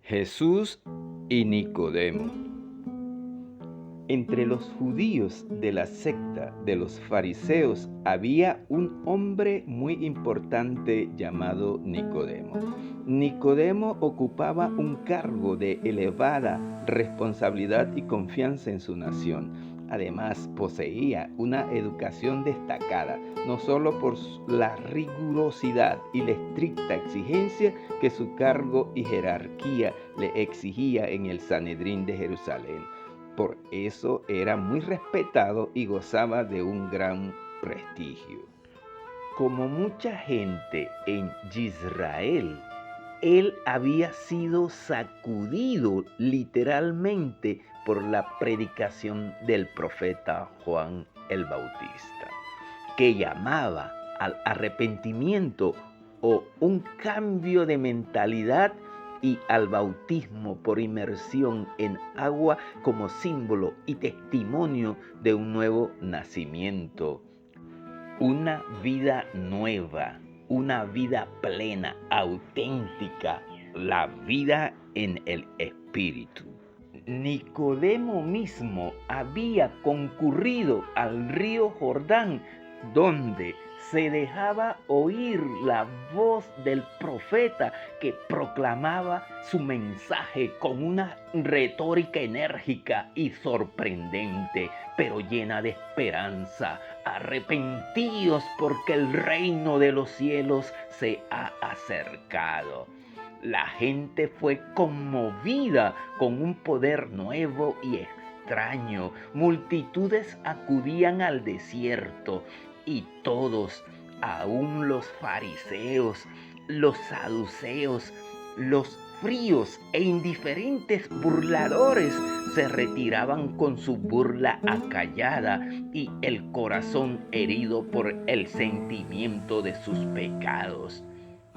Jesús y Nicodemo. Entre los judíos de la secta de los fariseos había un hombre muy importante llamado Nicodemo. Nicodemo ocupaba un cargo de elevada responsabilidad y confianza en su nación. Además, poseía una educación destacada, no solo por la rigurosidad y la estricta exigencia que su cargo y jerarquía le exigía en el Sanedrín de Jerusalén. Por eso era muy respetado y gozaba de un gran prestigio. Como mucha gente en Israel, él había sido sacudido literalmente por la predicación del profeta Juan el Bautista, que llamaba al arrepentimiento o un cambio de mentalidad y al bautismo por inmersión en agua como símbolo y testimonio de un nuevo nacimiento. Una vida nueva, una vida plena, auténtica, la vida en el Espíritu. Nicodemo mismo había concurrido al río Jordán, donde se dejaba oír la voz del profeta que proclamaba su mensaje con una retórica enérgica y sorprendente, pero llena de esperanza. Arrepentíos porque el reino de los cielos se ha acercado. La gente fue conmovida con un poder nuevo y extraño. Multitudes acudían al desierto y todos, aún los fariseos, los saduceos, los fríos e indiferentes burladores, se retiraban con su burla acallada y el corazón herido por el sentimiento de sus pecados.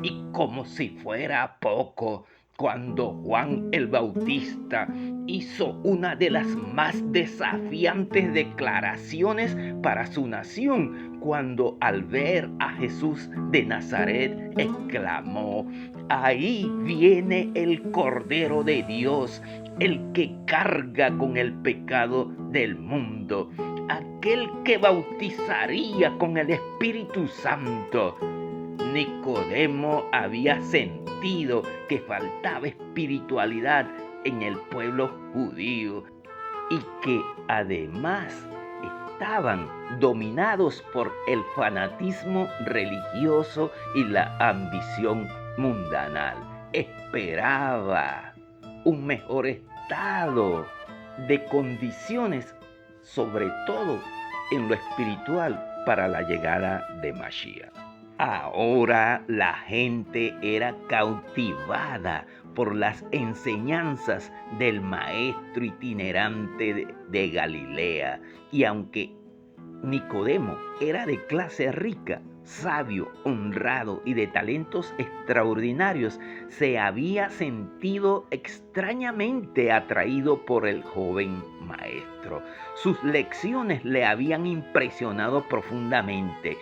Y como si fuera poco, cuando Juan el Bautista hizo una de las más desafiantes declaraciones para su nación, cuando al ver a Jesús de Nazaret exclamó: ahí viene el Cordero de Dios, el que carga con el pecado del mundo, aquel que bautizaría con el Espíritu Santo. Nicodemo había sentido que faltaba espiritualidad en el pueblo judío y que además estaban dominados por el fanatismo religioso y la ambición mundanal. Esperaba un mejor estado de condiciones, sobre todo en lo espiritual, para la llegada de Mashiach. Ahora la gente era cautivada por las enseñanzas del maestro itinerante de Galilea, y aunque Nicodemo era de clase rica, sabio, honrado y de talentos extraordinarios, se había sentido extrañamente atraído por el joven maestro. Sus lecciones le habían impresionado profundamente.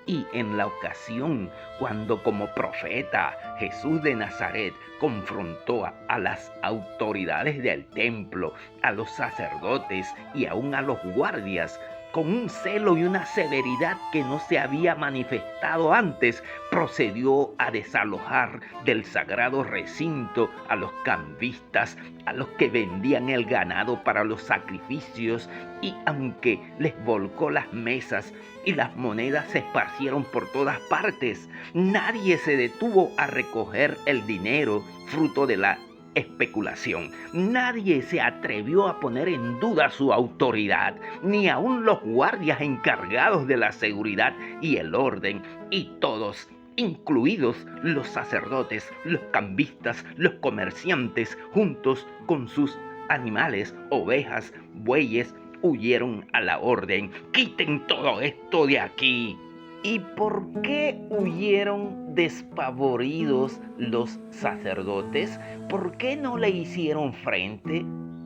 Y en la ocasión cuando como profeta Jesús de Nazaret confrontó a las autoridades del templo, a los sacerdotes y aún a los guardias, con un celo y una severidad que no se había manifestado antes, procedió a desalojar del sagrado recinto a los cambistas, a los que vendían el ganado para los sacrificios, y aunque les volcó las mesas y las monedas se esparcieron por todas partes, nadie se detuvo a recoger el dinero fruto de la especulación. Nadie se atrevió a poner en duda su autoridad, ni aun los guardias encargados de la seguridad y el orden, y todos, incluidos los sacerdotes, los cambistas, los comerciantes, juntos con sus animales, ovejas, bueyes, huyeron a la orden: quiten todo esto de aquí. ¿Y por qué huyeron despavoridos los sacerdotes? ¿Por qué no le hicieron frente?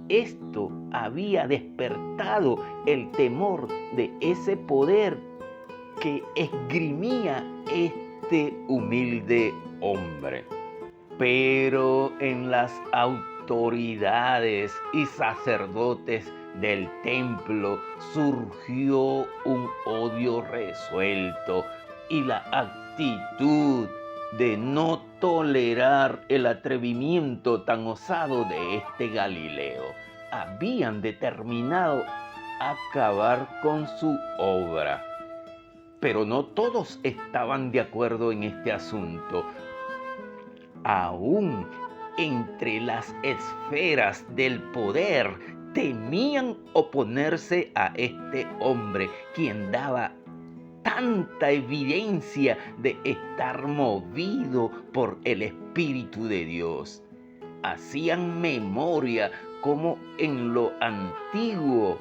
Esto había despertado el temor de ese poder que esgrimía este humilde hombre. Pero en las autoridades y sacerdotes del templo surgió un odio resuelto y la actitud de no tolerar el atrevimiento tan osado de este Galileo. Habían determinado acabar con su obra. Pero no todos estaban de acuerdo en este asunto. Aún entre las esferas del poder temían oponerse a este hombre, quien daba tanta evidencia de estar movido por el Espíritu de Dios. Hacían memoria como en lo antiguo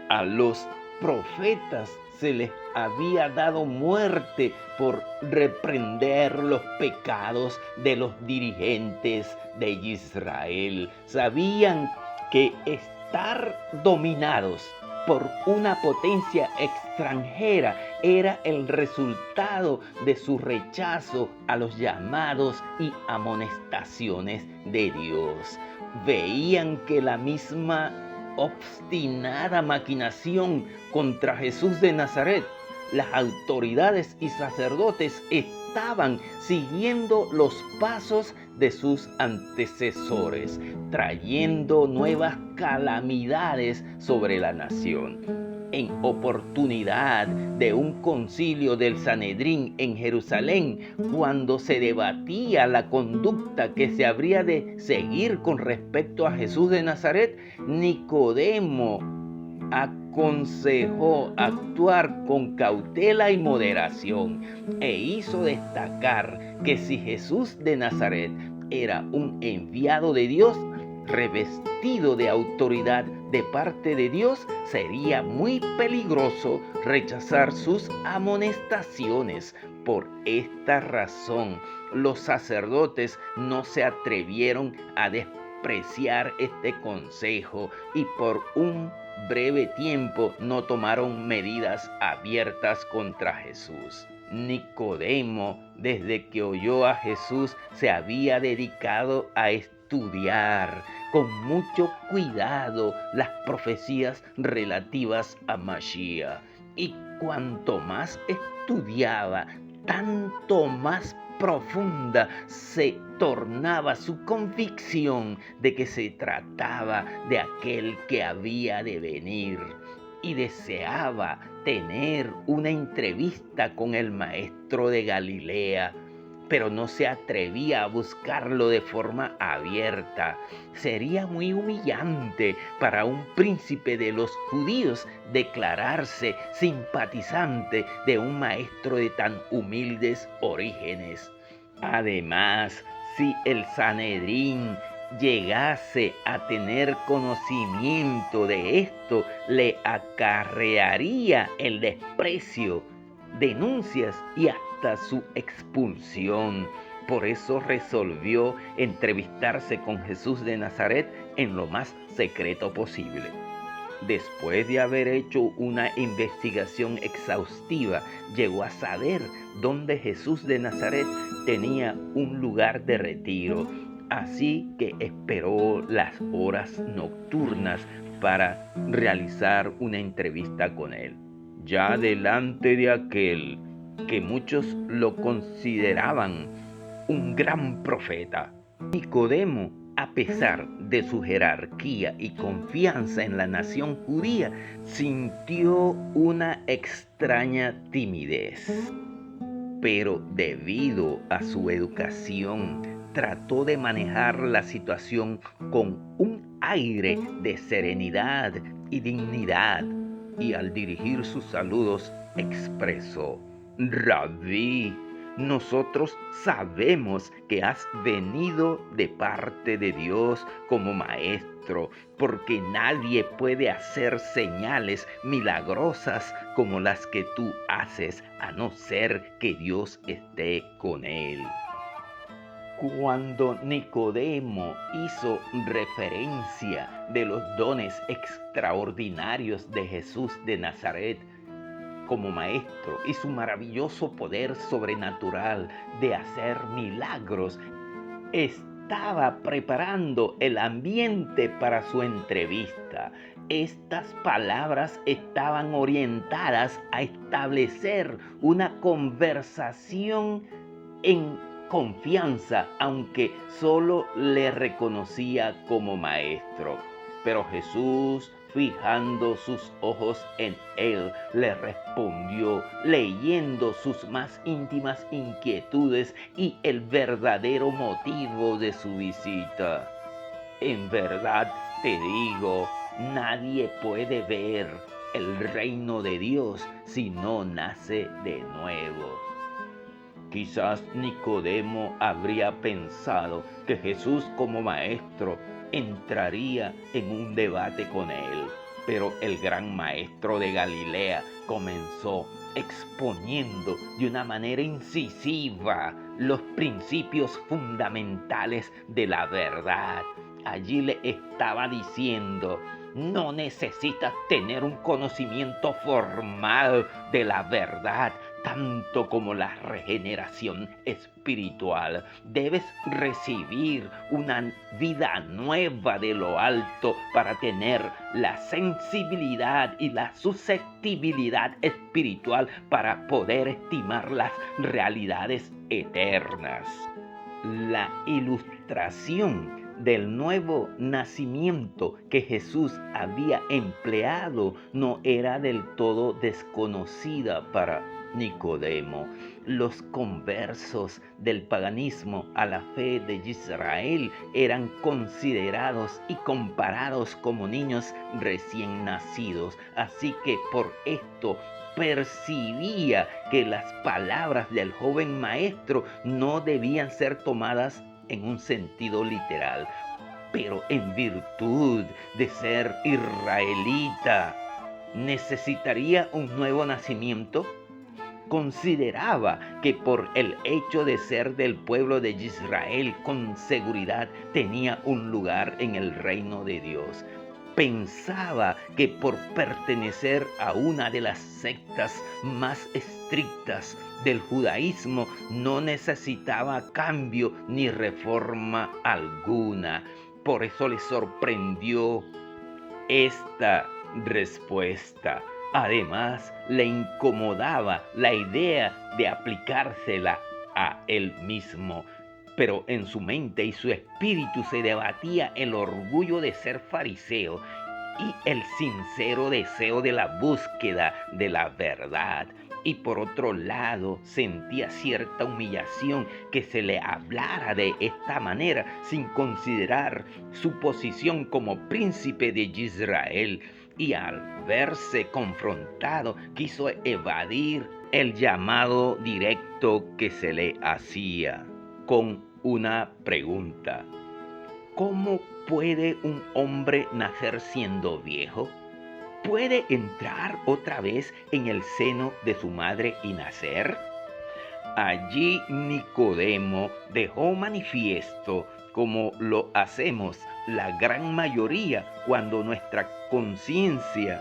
a los profetas se les había dado muerte por reprender los pecados de los dirigentes de Israel. Sabían que estar dominados por una potencia extranjera era el resultado de su rechazo a los llamados y amonestaciones de Dios. Veían que la misma obstinada maquinación contra Jesús de Nazaret, las autoridades y sacerdotes estaban siguiendo los pasos de sus antecesores, trayendo nuevas calamidades sobre la nación. En oportunidad de un concilio del Sanedrín en Jerusalén, cuando se debatía la conducta que se habría de seguir con respecto a Jesús de Nazaret, Nicodemo aconsejó actuar con cautela y moderación e hizo destacar que si Jesús de Nazaret era un enviado de Dios, revestido de autoridad de parte de Dios, sería muy peligroso rechazar sus amonestaciones. Por esta razón, los sacerdotes no se atrevieron a despreciar este consejo y por un breve tiempo no tomaron medidas abiertas contra Jesús. Nicodemo, desde que oyó a Jesús, se había dedicado a estudiar con mucho cuidado las profecías relativas a Mashiach. Y cuanto más estudiaba, tanto más profunda se tornaba su convicción de que se trataba de aquel que había de venir, y deseaba tener una entrevista con el maestro de Galilea, pero no se atrevía a buscarlo de forma abierta. Sería muy humillante para un príncipe de los judíos declararse simpatizante de un maestro de tan humildes orígenes. Además, si el Sanedrín llegase a tener conocimiento de esto, le acarrearía el desprecio, denuncias y hasta su expulsión. Por eso resolvió entrevistarse con Jesús de Nazaret en lo más secreto posible. Después de haber hecho una investigación exhaustiva, llegó a saber dónde Jesús de Nazaret tenía un lugar de retiro. Así que esperó las horas nocturnas para realizar una entrevista con él. Ya delante de aquel que muchos lo consideraban un gran profeta, Nicodemo, a pesar de su jerarquía y confianza en la nación judía, sintió una extraña timidez. Pero debido a su educación, trató de manejar la situación con un aire de serenidad y dignidad, y al dirigir sus saludos expresó: Rabí, nosotros sabemos que has venido de parte de Dios como maestro, porque nadie puede hacer señales milagrosas como las que tú haces, a no ser que Dios esté con él. Cuando Nicodemo hizo referencia de los dones extraordinarios de Jesús de Nazaret como maestro y su maravilloso poder sobrenatural de hacer milagros, estaba preparando el ambiente para su entrevista. Estas palabras estaban orientadas a establecer una conversación en confianza, aunque solo le reconocía como maestro. Pero Jesús, fijando sus ojos en él, le respondió, leyendo sus más íntimas inquietudes y el verdadero motivo de su visita. En verdad te digo, nadie puede ver el reino de Dios si no nace de nuevo. Quizás Nicodemo habría pensado que Jesús como maestro entraría en un debate con él, pero el gran maestro de Galilea comenzó exponiendo de una manera incisiva los principios fundamentales de la verdad. Allí le estaba diciendo: no necesitas tener un conocimiento formal de la verdad, tanto como la regeneración espiritual. Debes recibir una vida nueva de lo alto para tener la sensibilidad y la susceptibilidad espiritual para poder estimar las realidades eternas. La ilustración del nuevo nacimiento que Jesús había empleado no era del todo desconocida para Nicodemo. Los conversos del paganismo a la fe de Israel eran considerados y comparados como niños recién nacidos, así que por esto percibía que las palabras del joven maestro no debían ser tomadas en un sentido literal, pero en virtud de ser israelita, ¿necesitaría un nuevo nacimiento? Consideraba que por el hecho de ser del pueblo de Israel con seguridad tenía un lugar en el reino de Dios. Pensaba que por pertenecer a una de las sectas más estrictas del judaísmo no necesitaba cambio ni reforma alguna. Por eso le sorprendió esta respuesta. Además, le incomodaba la idea de aplicársela a él mismo. Pero en su mente y su espíritu se debatía el orgullo de ser fariseo y el sincero deseo de la búsqueda de la verdad. Y por otro lado, sentía cierta humillación que se le hablara de esta manera sin considerar su posición como príncipe de Israel. Y al verse confrontado, quiso evadir el llamado directo que se le hacía con una pregunta: ¿cómo puede un hombre nacer siendo viejo? ¿Puede entrar otra vez en el seno de su madre y nacer? Allí Nicodemo dejó manifiesto, como lo hacemos la gran mayoría cuando nuestra conciencia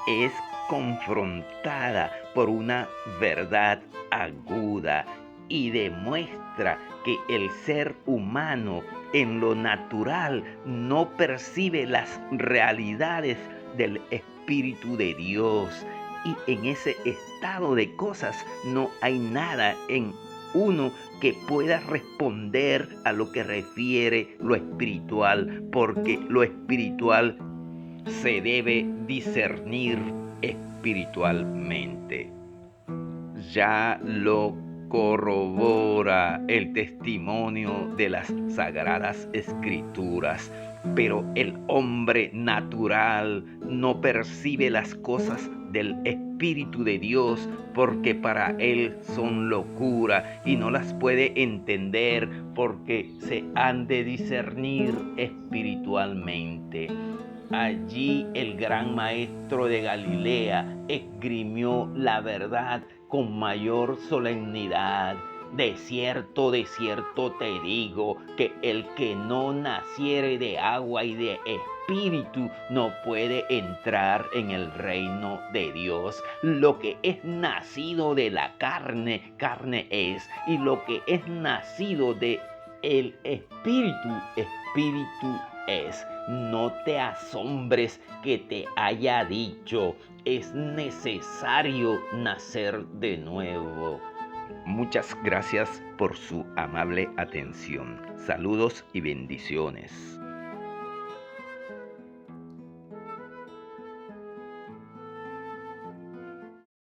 es confrontada por una verdad aguda y demuestra que el ser humano en lo natural no percibe las realidades del Espíritu de Dios, y en ese estado de cosas no hay nada en uno que pueda responder a lo que refiere lo espiritual, porque lo espiritual se debe discernir espiritualmente. Ya lo corrobora el testimonio de las Sagradas Escrituras, pero el hombre natural no percibe las cosas del Espíritu de Dios porque para él son locura y no las puede entender porque se han de discernir espiritualmente. Allí el gran maestro de Galilea esgrimió la verdad con mayor solemnidad. De cierto te digo, que el que no naciere de agua y de espíritu no puede entrar en el reino de Dios. Lo que es nacido de la carne, carne es, y lo que es nacido de El espíritu, espíritu es. No te asombres que te haya dicho, es necesario nacer de nuevo. Muchas gracias por su amable atención. Saludos y bendiciones.